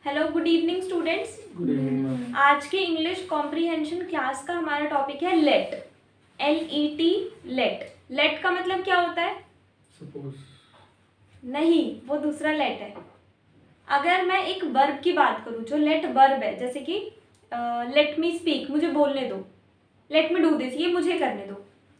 Hello, good evening students. Good evening. आज के English comprehension class का हमारा टॉपिक है लेट। LET, late. लेट का मतलब क्या होता है? सपोज। नहीं, वो दूसरा लेट है। अगर मैं एक वर्ब की बात करूँ जो लेट वर्ब है, जैसे कि लेट मी स्पीक, मुझे बोलने दो। लेट मी डू दिस, ये मुझे करने दो।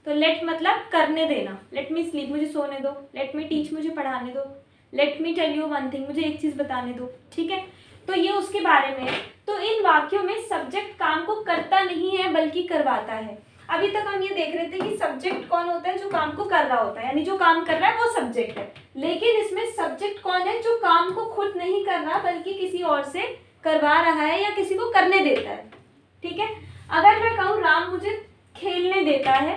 तो लेट मतलब करने देना। लेट मी स्लीप, मुझे सोने दो। लेट मी टीच, मुझे पढ़ाने दो। Let me tell you one thing, मुझे एक चीज़ बताने दो। ठीक है, तो ये उसके बारे में है। तो इन वाक्यों में सब्जेक्ट काम को करता नहीं है बल्कि करवाता है। अभी तक हम ये देख रहे थे कि सब्जेक्ट कौन होता है? जो काम को कर रहा होता है, यानी जो काम कर रहा है वो सब्जेक्ट है। लेकिन इसमें सब्जेक्ट कौन है? जो काम को खुद नहीं कर रहा बल्कि किसी और से करवा रहा है या किसी को करने देता है। ठीक है, अगर मैं कहूँ राम मुझे खेलने देता है,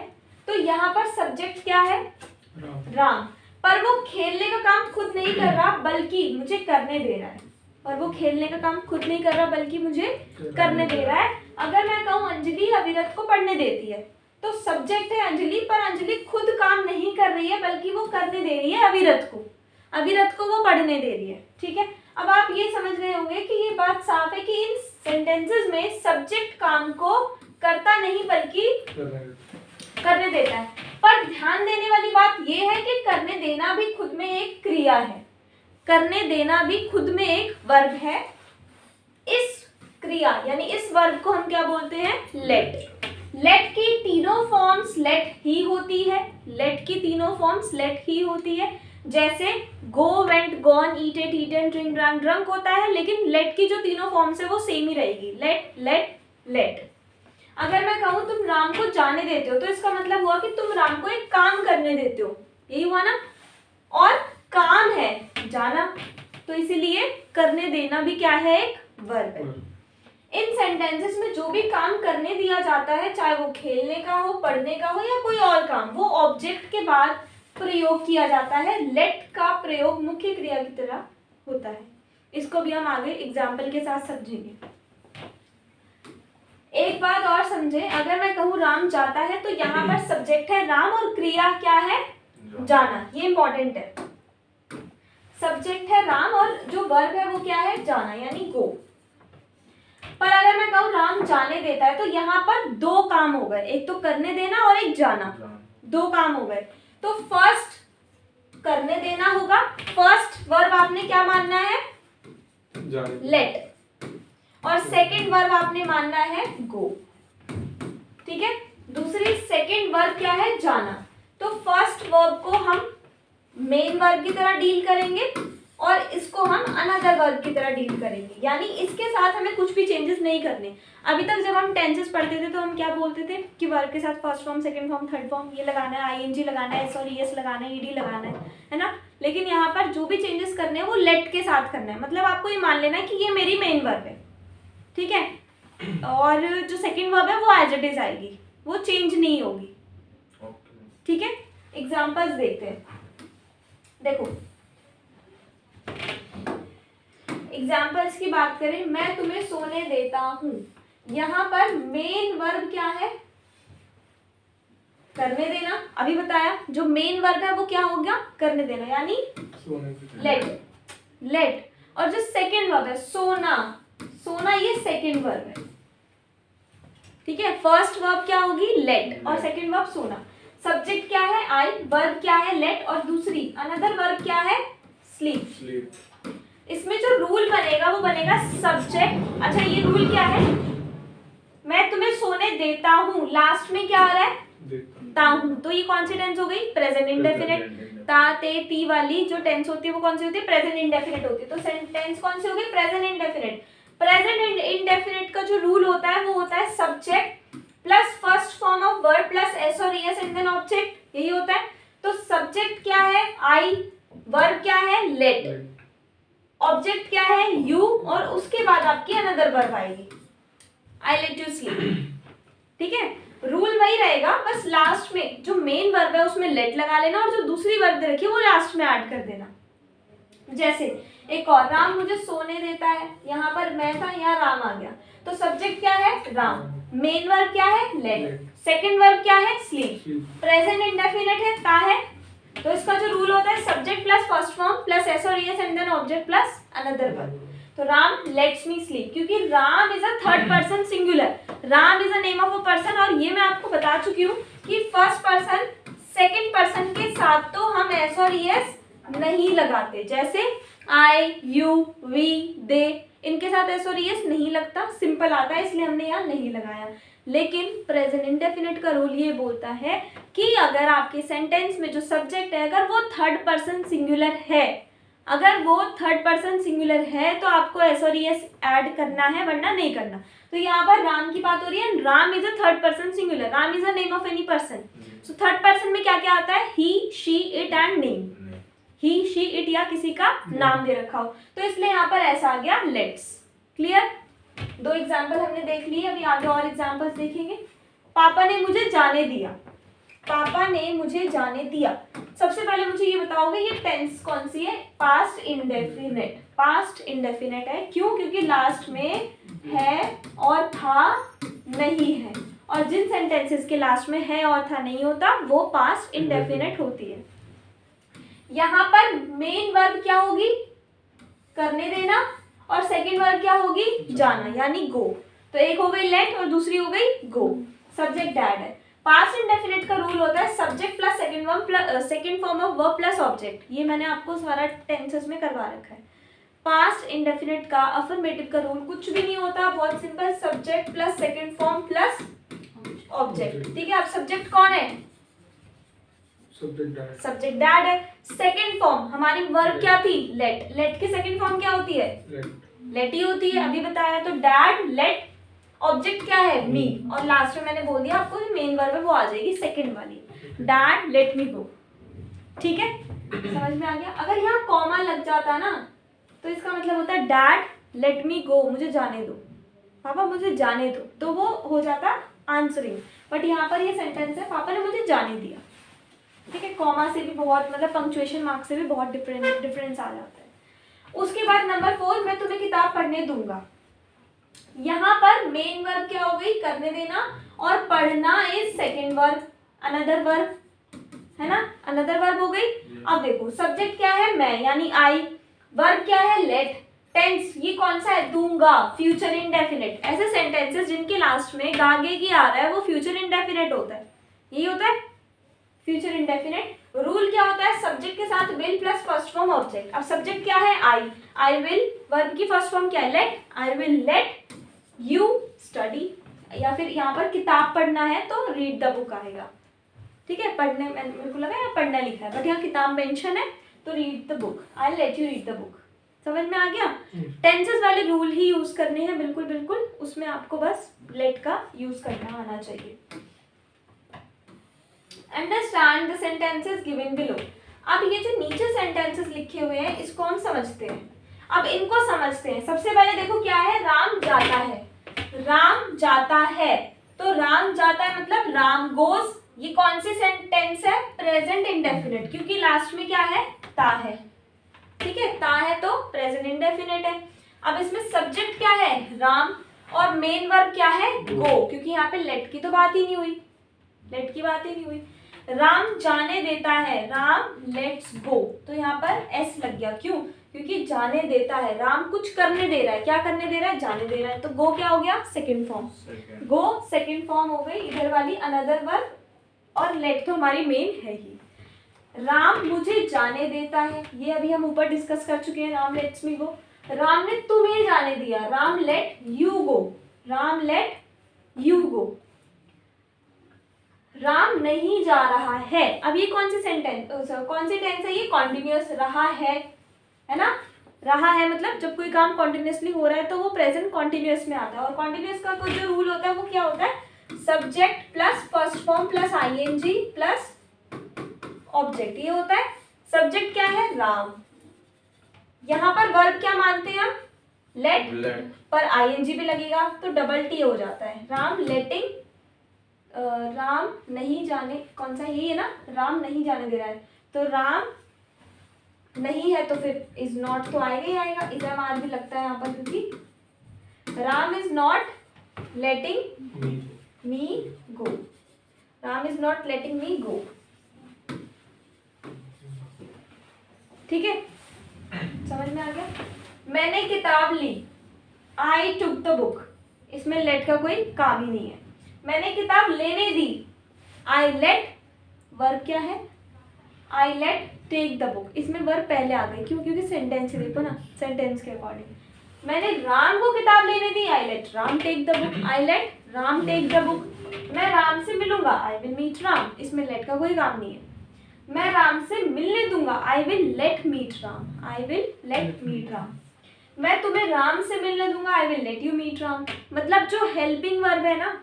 तो यहाँ पर सब्जेक्ट क्या है? राम। पर वो खेलने का काम खुद नहीं कर रहा बल्कि मुझे करने दे रहा है। और वो खेलने का काम खुद नहीं कर रहा बल्कि मुझे करने दे रहा है। अगर मैं कहूँ अंजलि अविरत को पढ़ने देती है, तो सब्जेक्ट है अंजलि, पर अंजलि खुद काम नहीं कर रही है बल्कि वो करने दे रही है अविरत को। अविरत को वो पढ़ने दे रही है। ठीक है, अब आप ये समझ रहे होंगे कि ये बात साफ है कि इन सेंटेंसेस में सब्जेक्ट काम को करता नहीं बल्कि करने देता है। पर ध्यान देने वाली बात यह है कि करने देना भी खुद में एक क्रिया है। करने देना भी खुद में एक वर्ब है। इस क्रिया यानी इस वर्ब को हम क्या बोलते हैं? लेट। लेट की तीनों फॉर्म्स लेट ही होती है। लेट की तीनों फॉर्म्स लेट ही होती है। जैसे go, went, gone, eat, ate, eaten, drink, drunk, drunk होता है, लेकिन लेट की जो तीनों फॉर्म्स है वो सेम ही रहेगी। Let, let, let. अगर मैं कहूँ तुम राम को जाने देते हो, तो इसका मतलब हुआ कि तुम राम को एक काम करने देते हो। यही हुआ ना? और काम है जाना, तो इसीलिए करने देना भी क्या है? एक वर्ब है। इन सेंटेंसेस में जो भी काम करने दिया जाता है, चाहे वो खेलने का हो, पढ़ने का हो या कोई और काम, वो ऑब्जेक्ट के बाद प्रयोग किया जाता है। लेट का प्रयोग मुख्य क्रिया की तरह होता है। इसको भी हम आगे एग्जाम्पल के साथ समझेंगे। एक बात और समझे, अगर मैं कहूँ राम जाता है, तो यहाँ पर सब्जेक्ट है राम और क्रिया क्या है? जाना। ये इंपॉर्टेंट है। सब्जेक्ट है राम और जो वर्ब है वो क्या है? जाना, यानी गो। पर अगर मैं कहूँ राम जाने देता है, तो यहाँ पर दो काम हो गए, एक तो करने देना और एक जाना। दो काम हो गए। तो फर्स्ट करने देना होगा। फर्स्ट वर्ब आपने क्या मानना है? लेट। और सेकंड वर्ब आपने मानना है गो। ठीक है, दूसरी सेकंड वर्ब क्या है? जाना। तो फर्स्ट वर्ब को हम मेन वर्ब की तरह डील करेंगे और इसको हम अनदर वर्ब की तरह डील करेंगे, यानी इसके साथ हमें कुछ भी चेंजेस नहीं करने। अभी तक जब हम टेंसेस पढ़ते थे तो हम क्या बोलते थे कि वर्ब के साथ first form, second form, third form ये लगाना है, ING लगाना है, एस और ES लगाना है, ED लगाना है ना? लेकिन यहाँ पर जो भी चेंजेस करने हैं वो लेट के साथ करना है। मतलब आपको ये मान लेना है कि ये मेरी मेन वर्ब है। ठीक है, और जो सेकंड वर्ब है वो एज इट इज आएगी, वो चेंज नहीं होगी। ठीक है, एग्जांपल्स देखते हैं। देखो, एग्जाम्पल्स की बात करें, मैं तुम्हें सोने देता हूं। यहाँ पर मेन वर्ब क्या है? करने देना। अभी बताया जो मेन वर्ब है वो क्या हो गया? करने देना, यानी लेट। लेट। और जो सेकंड वर्ब है सोना, सोना ये सेकंड वर्ब है। ठीक है, फर्स्ट वर्ब क्या होगी? लेट, और सेकंड वर्ब सोना। सब्जेक्ट क्या है? आई, वर्ब क्या है? लेट, और दूसरी अनदर वर्ब क्या है? स्लीप। इसमें जो रूल बनेगा वो बनेगा सब्जेक्ट। अच्छा, ये रूल क्या है? मैं तुम्हें सोने देता हूँ, लास्ट में क्या आ रहा है? देता हूँ। तो ये कौन सी टेंस हो गई? Present indefinite. ता, ते, ती वाली जो टेंस होती है वो कौन सी होती है? प्रेजेंट इंडेफिनिट होती है। तो सेंटेंस कौन सी हो गई? Present indefinite. प्रेजेंट इंडेफिनिट का जो रूल होता है वो होता है subject plus first form of verb plus S और ES एंड देन ऑब्जेक्ट, यही होता है। तो सब्जेक्ट क्या है? आई, वर्ब क्या है? लेट, ऑब्जेक्ट क्या है? यू, और उसके बाद आपकी अनदर वर्ब आएगी, आई लेट यू स्लीप। ठीक है, रूल वही रहेगा, बस लास्ट में जो मेन वर्ब है उसमें लेट लगा लेना और जो दूसरी वर्ब दे रखी है वो लास्ट में ऐड कर देना। जैसे एक और, राम मुझे सोने देता है, यहाँ पर मैं था, यहाँ राम आ गया। तो सब्जेक्ट क्या है? राम। मेन वर्ब क्या है? लेट। सेकंड वर्ब क्या है? स्लीप। प्रेजेंट इंडेफिनिट है, ता है, तो इसका जो रूल होता है subject plus first form plus S और S and then object plus another verb. तो राम लेट्स मी स्लीप, क्योंकि Ram is a third person singular, Ram is a name of a person, और ये मैं आपको बता चुकी हूँ कि फर्स्ट पर्सन सेकंड पर्सन के साथ तो हम एस और एस नहीं लगाते, जैसे आई, यू, वी, दे, इनके साथ एस और एस नहीं लगता, सिंपल आता है इसलिए हमने यहाँ नहीं लगाया। लेकिन प्रेजेंट इंडेफिनिट का रूल ये बोलता है कि अगर आपके सेंटेंस में जो सब्जेक्ट है अगर वो थर्ड पर्सन सिंगुलर है, अगर वो थर्ड पर्सन सिंगुलर है तो आपको एस और एस ऐड करना है, वरना नहीं करना। तो यहाँ पर राम की बात हो रही है, Ram is a third person singular, Ram is a name of any person. So third person में क्या क्या आता है, he, she, it and name, he, she, it या किसी का नाम दे रखा हो, तो इसलिए यहाँ पर ऐसा आ गया लेट्स। क्लियर? दो एग्जाम्पल हमने देख लिए, अभी आगे और एग्जाम्पल्स देखेंगे। पापा ने मुझे जाने दिया, पापा ने मुझे जाने दिया। सबसे पहले मुझे ये बताओगे ये टेंस कौन सी है, पास्ट इंडेफिनिट, पास्ट इंडेफिनिट है। क्यों? क्योंकि लास्ट में है और था नहीं है, और जिन सेंटेंसेस के लास्ट में है और था नहीं होता वो पास्ट इंडेफिनिट होती है। यहाँ पर मेन वर्ब क्या होगी, करने देना, और सेकंड वर्ब क्या होगी, जाना, यानी गो। तो एक हो गई लेट और दूसरी हो गई गो। सब्जेक्ट डैड है। पास्ट इंडेफिनिट का रूल होता है subject plus second verb plus second form of verb plus object. ये मैंने आपको सारा टेंसेस में करवा रखा है। पास्ट इंडेफिनिट का अफर्मेटिव का रूल कुछ भी नहीं होता, बहुत simple, subject plus second form plus object. ठीक है, अब सब्जेक्ट कौन है, सब्जेक्ट डैड है। सेकंड फॉर्म हमारी वर्ब क्या थी, लेट, लेट की सेकंड फॉर्म क्या होती है, लेट ही होती है, अभी बताया। तो डैड, लेट, ऑब्जेक्ट क्या है, मी, और लास्ट में मैंने बोल दिया आपको मेन वर्ब है वो आ जाएगी सेकंड वाली, डैड लेट मी गो। ठीक है, समझ में आ गया? अगर यहाँ कॉमा लग जाता ना तो इसका मतलब होता है डैड लेट मी गो, मुझे जाने दो, पापा मुझे जाने दो, तो वो हो जाता आंसरिंग। बट यहाँ पर ये सेंटेंस है पापा ने मुझे जाने दिया। ठीक है, कॉमा से भी बहुत, मतलब पंक्चुएशन मार्क से भी बहुत डिफरेंस आ जाता है। उसके बाद नंबर 4, मैं तुम्हें किताब पढ़ने दूंगा। यहाँ पर मेन वर्ब क्या हो गई, करने देना, और पढ़ना is second verb, another verb है ना, अनदर वर्ब हो गई। अब देखो सब्जेक्ट क्या है, मैं यानी आई, वर्ब क्या है, लेट, टेंस ये कौन सा है, दूंगा, फ्यूचर इंडेफिनिट। ऐसे सेंटेंसेस जिनके लास्ट में गागे की आ रहा है वो फ्यूचर इंडेफिनिट होता है, यही होता है फ्यूचर इंडेफिनिट। रूल क्या होता है, सब्जेक्ट के साथ will plus first form object. अब सब्जेक्ट क्या है, आई, आई विल, वर्ब की फर्स्ट फॉर्म क्या है, let, I will let you study, या फिर यहाँ पर किताब पढ़ना है तो रीड द बुक आएगा। ठीक है, पढ़ने में मेरे को लगा यहाँ पढ़ना लिखा है, बट यहाँ किताब मेंशन है तो read the book, I let you read the book. समझ में आ गया? टेंसेस वाले रूल ही यूज करने हैं, बिल्कुल बिल्कुल, उसमें आपको बस लेट का यूज करना आना चाहिए। Understand the sentences given below. अब ये जो नीचे सेंटेंसेस लिखे हुए हैं इसको हम समझते हैं। अब इनको समझते हैं। सबसे पहले देखो क्या है, राम जाता है, राम जाता है, तो राम जाता है मतलब राम गोज। ये कौन सी सेंटेंस है, प्रेजेंट इंडेफिनिट, क्योंकि लास्ट में क्या है, ता है। ठीक है, ता है तो प्रेजेंट इंडेफिनिट है। अब इसमें सब्जेक्ट क्या है, राम, और मेन वर्ब क्या है, गो, क्योंकि यहाँ पे लेट की तो बात ही नहीं हुई, लेट की बात ही नहीं हुई। राम जाने देता है, राम लेट्स गो, तो यहाँ पर एस लग गया, क्यों, क्योंकि जाने देता है, राम कुछ करने दे रहा है, क्या करने दे रहा है, जाने दे रहा है, तो गो क्या हो गया, सेकंड फॉर्म, गो सेकंड फॉर्म हो गई। इधर वाली अनदर वर्ब, और लेट तो हमारी मेन है ही। राम मुझे जाने देता है, ये अभी हम ऊपर डिस्कस कर चुके हैं, राम लेट्स मी गो। राम ने तुम्हें जाने दिया, Ram let you go, Ram let you go. Ram नहीं जा रहा है, अब ये कौन सी सेंटेंस, कौन सी टेंस है, ये कॉन्टिन्यूअस, रहा है ना, रहा है मतलब जब कोई काम कॉन्टिन्यूअसली हो रहा है तो वो प्रेजेंट कॉन्टिन्यूअस में आता है। और कॉन्टिन्यूअस का कोई जो रूल होता है वो क्या होता है, subject plus first form plus ING plus object, ये होता है। सब्जेक्ट क्या है, राम, यहाँ पर वर्ब क्या मानते हैं हम, लेट, पर आईएनजी भी लगेगा तो डबल टी हो जाता है, राम लेटिंग, राम नहीं जाने, कौन सा, यही है ना, राम नहीं जाने दे रहा है, तो राम नहीं है तो फिर इज नॉट तो आएगा ही आएगा, इधर मार भी लगता है यहाँ पर, क्योंकि Ram is not letting me go, Ram is not letting me go. ठीक है, समझ में आ गया। मैंने किताब ली, आई टुक द बुक, इसमें लेट का कोई काम ही नहीं है। मैंने किताब लेने दी, आई लेट, वर्ब क्या है, I let take the book, इसमें वर्ब पहले आ गई, क्यों, क्योंकि सेंटेंस देखो ना, सेंटेंस के अकॉर्डिंग। मैंने राम को किताब लेने दी, I let Ram take the book, I let Ram take the book. मैं राम से मिलूंगा, आई विल मीट राम, इसमें लेट का कोई काम नहीं है। मैं राम से मिलने दूंगा, I will let meet Ram, I will let meet Ram. मैं तुम्हें राम से मिलने दूंगा, I will let you meet Ram. मतलब जो हेल्पिंग वर्ब है ना,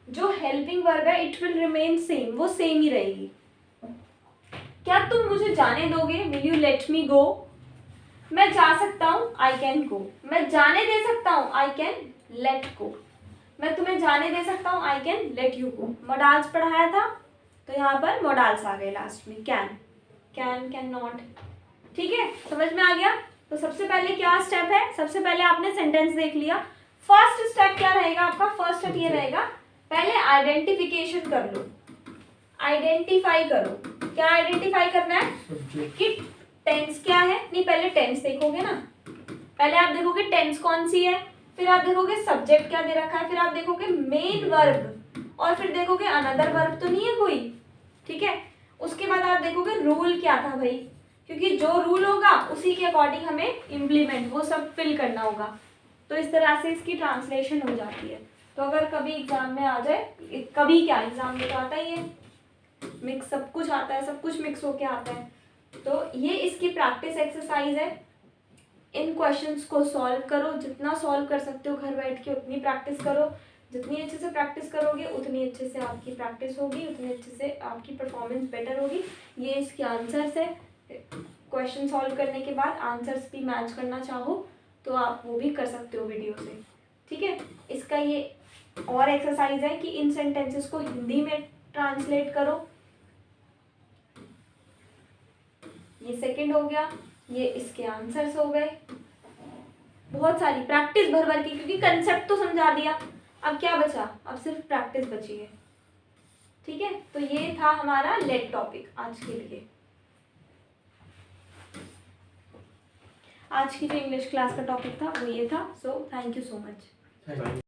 जो हेल्पिंग वर्ब है, इट विल रिमेन सेम, वो सेम ही रहेगी। क्या तुम मुझे जाने दोगे, will you let me go. मैं जा सकता हूँ, आई कैन गो। मैं जाने दे सकता हूँ, आई कैन लेट गो। मैं तुम्हें जाने दे सकता हूँ, I can let you go. Models पढ़ाया था, तो यहाँ पर मॉडल्स आ गए लास्ट में, कैन, कैन नॉट। ठीक है, समझ में आ गया। तो सबसे पहले क्या स्टेप है, सबसे पहले आपने सेंटेंस देख लिया। फर्स्ट स्टेप क्या रहेगा आपका, फर्स्ट स्टेप ये रहेगा, पहले आइडेंटिफिकेशन कर लो, आइडेंटिफाई करो। क्या आइडेंटिफाई करना है कि टेंस क्या है, नहीं पहले टेंस देखोगे ना, पहले आप देखोगे टेंस कौन सी है, फिर आप देखोगे सब्जेक्ट क्या दे रखा है, फिर आप देखोगे मेन वर्ब, और फिर देखोगे अनदर वर्ब तो नहीं है कोई। ठीक है, उसके बाद आप देखोगे रूल क्या था भाई, क्योंकि जो रूल होगा उसी के अकॉर्डिंग हमें इम्प्लीमेंट वो सब फिल करना होगा। तो इस तरह से इसकी ट्रांसलेशन हो जाती है। तो अगर कभी एग्जाम में आ जाए, कभी क्या एग्जाम में तो आता ही है, मिक्स सब कुछ आता है, सब कुछ मिक्स होके आता है। तो ये इसकी प्रैक्टिस एक्सरसाइज है। इन क्वेश्चंस को सॉल्व करो, जितना सॉल्व कर सकते हो घर बैठ के उतनी प्रैक्टिस करो। जितनी अच्छे से प्रैक्टिस करोगे उतनी अच्छे से आपकी प्रैक्टिस होगी, उतनी अच्छे से आपकी परफॉर्मेंस बेटर होगी। ये इसके आंसर्स है। क्वेश्चन सॉल्व करने के बाद आंसर्स भी मैच करना चाहो तो आप वो भी कर सकते हो वीडियो से। ठीक है, इसका ये और एक्सरसाइज है कि इन सेंटेंसेस को हिंदी में ट्रांसलेट करो। ये सेकंड हो गया, ये इसके आंसर्स हो गए। बहुत सारी प्रैक्टिस भर भर की, क्योंकि कंसेप्ट तो समझा दिया, अब क्या बचा, अब सिर्फ प्रैक्टिस बची है। ठीक है, तो ये था हमारा लेट टॉपिक आज के लिए। आज की जो इंग्लिश क्लास का टॉपिक था वो ये था। So thank you so much.